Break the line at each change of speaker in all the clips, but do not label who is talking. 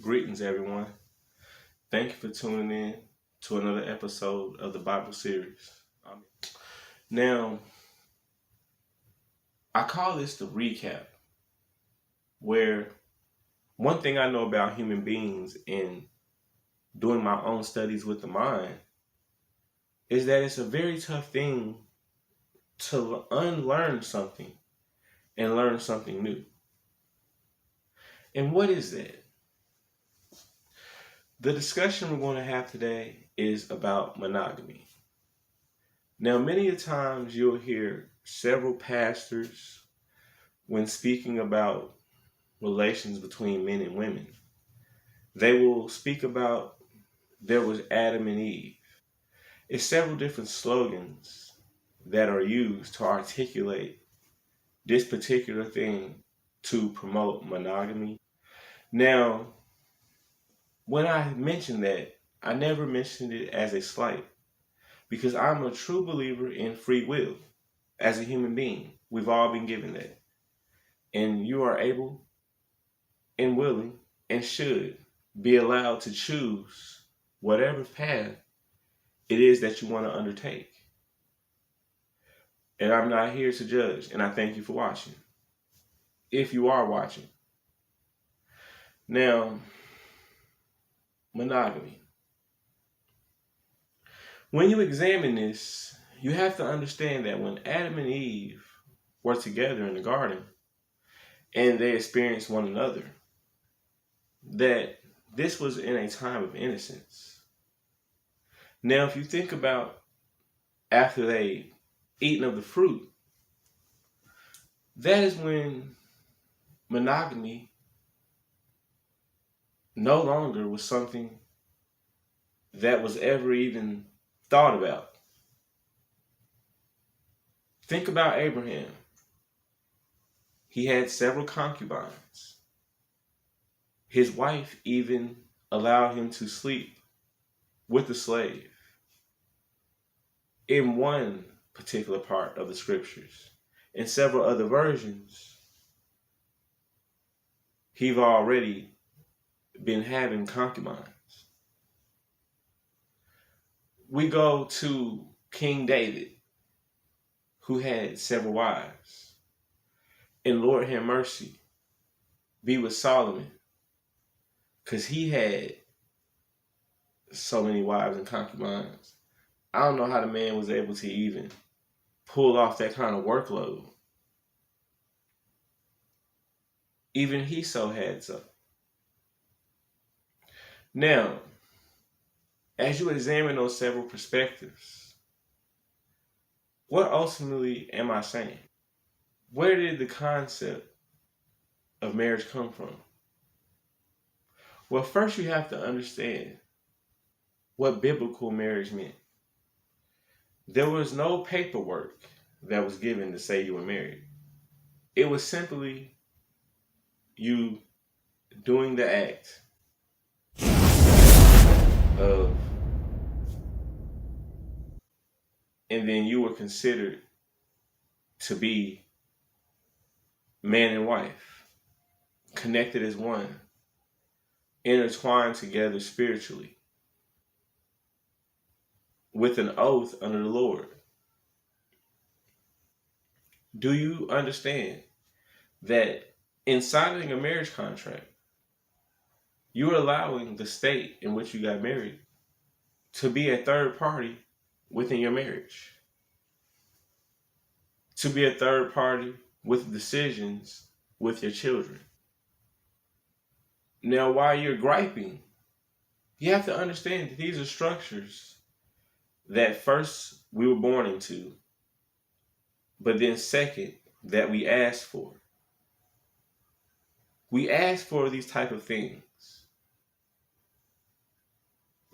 Greetings, everyone. Thank you for tuning in to another episode of the Bible series. Now, I call this the recap, where one thing I know about human beings in doing my own studies with the mind is that it's a very tough thing to unlearn something and learn something new. And what is that? The discussion we're going to have today is about monogamy. Now, many a times you'll hear several pastors, when speaking about relations between men and women, they will speak about there was Adam and Eve. It's several different slogans that are used to articulate this particular thing to promote monogamy. Now, when I mentioned that, I never mentioned it as a slight because I'm a true believer in free will. As a human being, we've all been given that. And you are able and willing and should be allowed to choose whatever path it is that you want to undertake. And I'm not here to judge, and I thank you for watching. If you are watching. Now, monogamy. When you examine this, you have to understand that when Adam and Eve were together in the garden and they experienced one another, that this was in a time of innocence. Now, if you think about after they eaten of the fruit, that is when monogamy no longer was something that was ever even thought about. Think about Abraham. He had several concubines. His wife even allowed him to sleep with a slave in one particular part of the scriptures. In several other versions, he've already been having concubines. We go to King David, who had several wives. And Lord have mercy, be with Solomon, because he had so many wives and concubines. I don't know how the man was able to even pull off that kind of workload. Even he so had some. Now, as you examine those several perspectives, what ultimately am I saying? Where did the concept of marriage come from? Well, first you have to understand what biblical marriage meant. There was no paperwork that was given to say you were married. It was simply you doing the act of, and then you were considered to be man and wife, connected as one, intertwined together spiritually, with an oath under the Lord. Do you understand that in signing a marriage contract, you're allowing the state in which you got married to be a third party within your marriage, to be a third party with decisions with your children? Now, while you're griping, you have to understand that these are structures that first we were born into, but then second, that we asked for. We asked for these type of things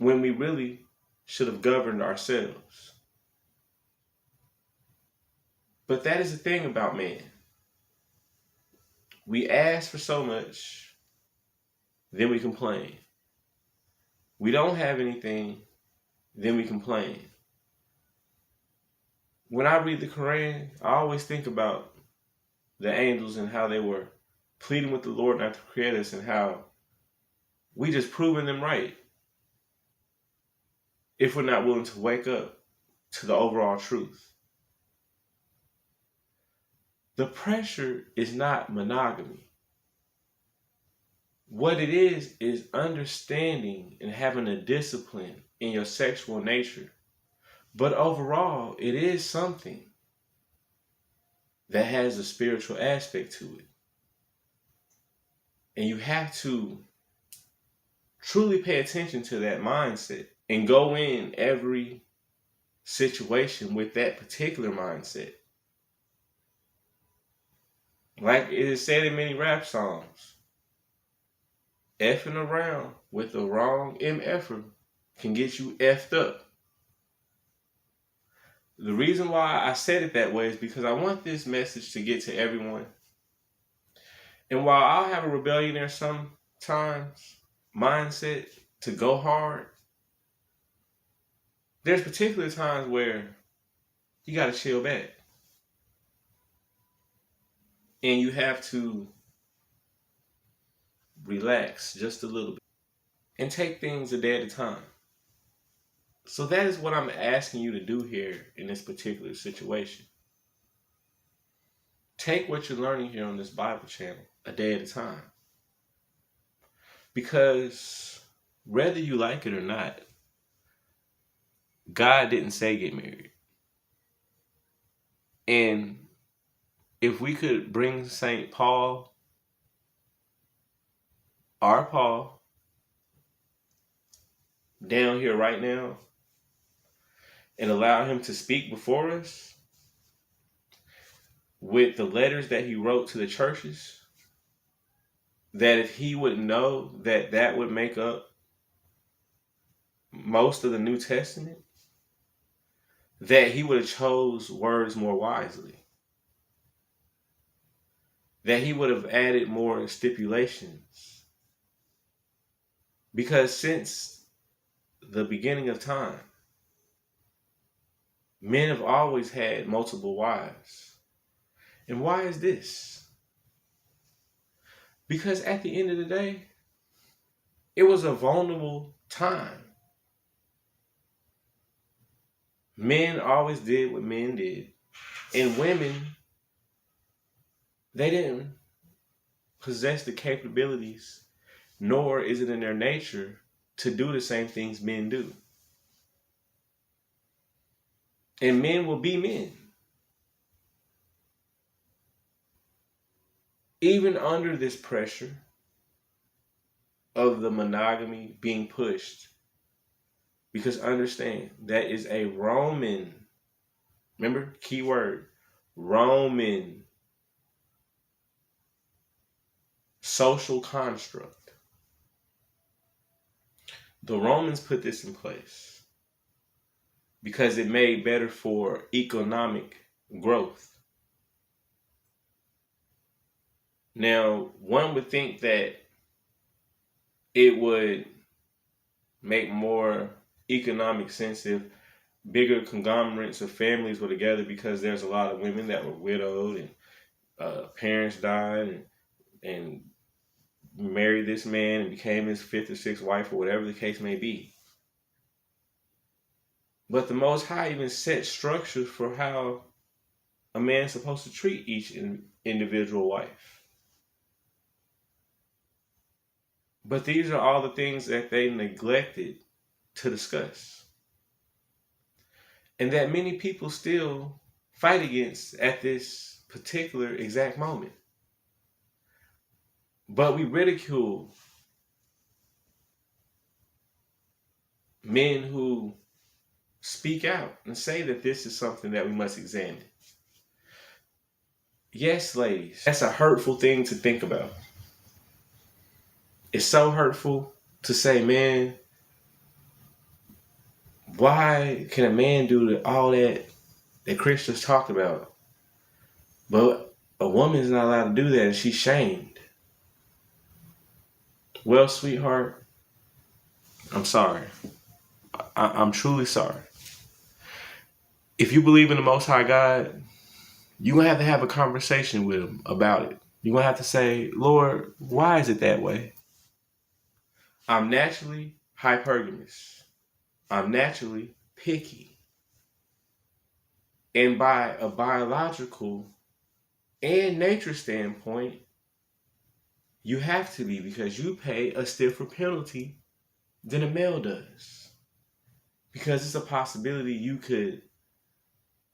when we really should have governed ourselves. But that is the thing about man. We ask for so much, then we complain. We don't have anything, then we complain. When I read the Quran, I always think about the angels and how they were pleading with the Lord not to create us, and how we just proving them right if we're not willing to wake up to the overall truth. The pressure is not monogamy. What it is understanding and having a discipline in your sexual nature. But overall, it is something that has a spiritual aspect to it. And you have to truly pay attention to that mindset and go in every situation with that particular mindset. Like it is said in many rap songs, effing around with the wrong MFer can get you effed up. The reason why I said it that way is because I want this message to get to everyone. And while I'll have a rebellionaire sometimes mindset to go hard, there's particular times where you got to chill back. And you have to relax just a little bit and take things a day at a time. So that is what I'm asking you to do here in this particular situation. Take what you're learning here on this Bible channel a day at a time. Because whether you like it or not, God didn't say get married. And if we could bring St. Paul, our Paul, down here right now and allow him to speak before us with the letters that he wrote to the churches, that if he would know that that would make up most of the New Testament, that he would have chose words more wisely, that he would have added more stipulations. Because since the beginning of time, men have always had multiple wives. And why is this? Because at the end of the day, it was a vulnerable time. Men always did what men did. And women, they didn't possess the capabilities, nor is it in their nature to do the same things men do. And men will be men. Even under this pressure of the monogamy being pushed, because understand, that is a Roman, remember, key word, Roman social construct. The Romans put this in place because it made better for economic growth. Now, one would think that it would make more economic sense if bigger conglomerates of families were together, because there's a lot of women that were widowed and parents died and married this man and became his fifth or sixth wife, or whatever the case may be. But the Most High even set structures for how a man's supposed to treat each individual wife. But these are all the things that they neglected to discuss, and that many people still fight against at this particular exact moment. But we ridicule men who speak out and say that this is something that we must examine. Yes, ladies, that's a hurtful thing to think about. It's so hurtful to say, man, why can a man do all that Christians talk about, but a woman's not allowed to do that and she's shamed? Well, sweetheart, I'm sorry. I'm truly sorry. If you believe in the Most High God, you're going to have a conversation with him about it. You're going to have to say, Lord, why is it that way? I'm naturally hypergamous. I'm naturally picky. And by a biological and nature standpoint, you have to be, because you pay a stiffer penalty than a male does. Because it's a possibility you could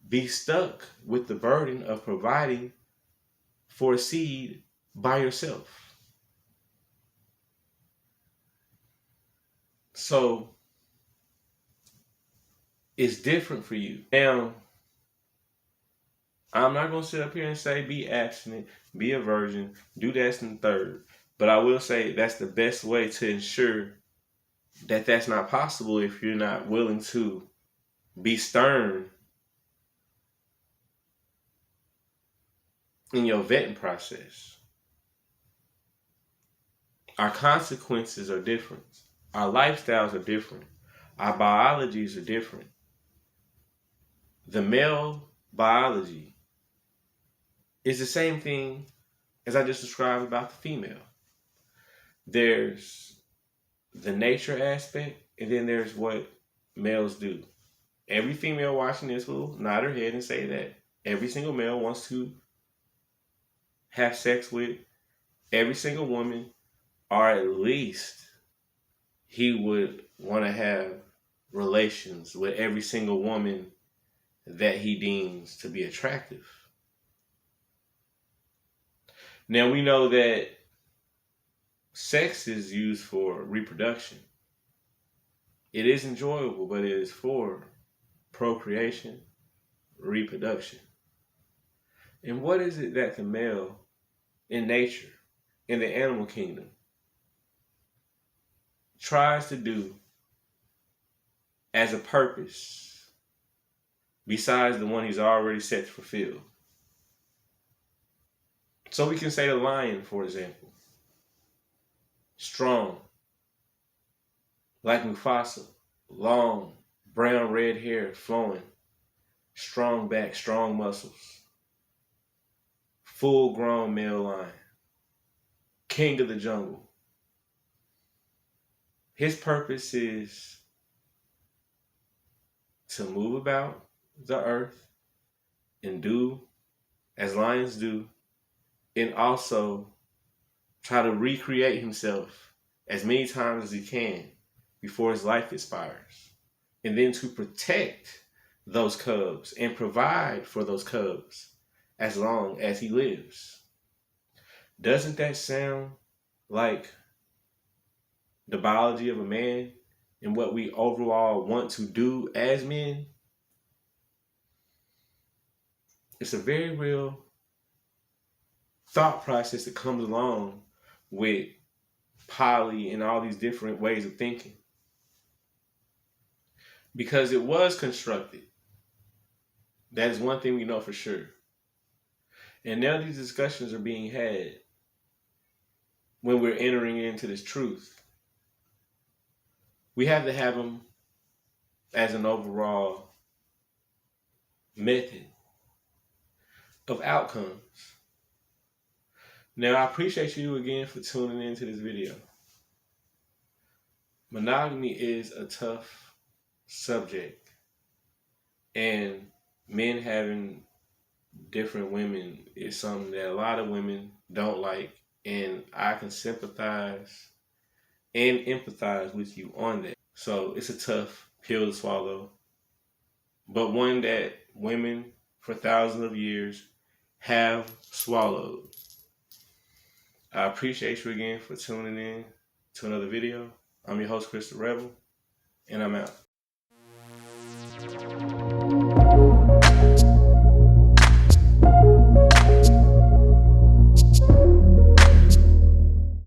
be stuck with the burden of providing for a seed by yourself. So it's different for you. Now, I'm not going to sit up here and say be abstinent, be a virgin, do this and third. But I will say that's the best way to ensure that that's not possible if you're not willing to be stern in your vetting process. Our consequences are different. Our lifestyles are different. Our biologies are different. The male biology is the same thing as I just described about the female. There's the nature aspect, and then there's what males do. Every female watching this will nod her head and say that every single male wants to have sex with every single woman, or at least he would want to have relations with every single woman that he deems to be attractive. Now we know that sex is used for reproduction. It is enjoyable, but it is for procreation, reproduction. And what is it that the male in nature, in the animal kingdom, tries to do as a purpose besides the one he's already set to fulfill? So we can say the lion, for example, strong, like Mufasa, long, brown, red hair flowing, strong back, strong muscles, full-grown male lion, king of the jungle. His purpose is to move about the earth and do as lions do, and also try to recreate himself as many times as he can before his life expires, and then to protect those cubs and provide for those cubs as long as he lives. Doesn't that sound like the biology of a man and what we overall want to do as men? It's a very real thought process that comes along with poly and all these different ways of thinking, because it was constructed. That is one thing we know for sure. And now these discussions are being had when we're entering into this truth. We have to have them as an overall method of outcomes. Now, I appreciate you again for tuning into this video. Monogamy is a tough subject, and men having different women is something that a lot of women don't like, and I can sympathize and empathize with you on that. So it's a tough pill to swallow, but one that women for thousands of years have swallowed. I appreciate you again for tuning in to another video. I'm your host, Chris the Rebel, and I'm out.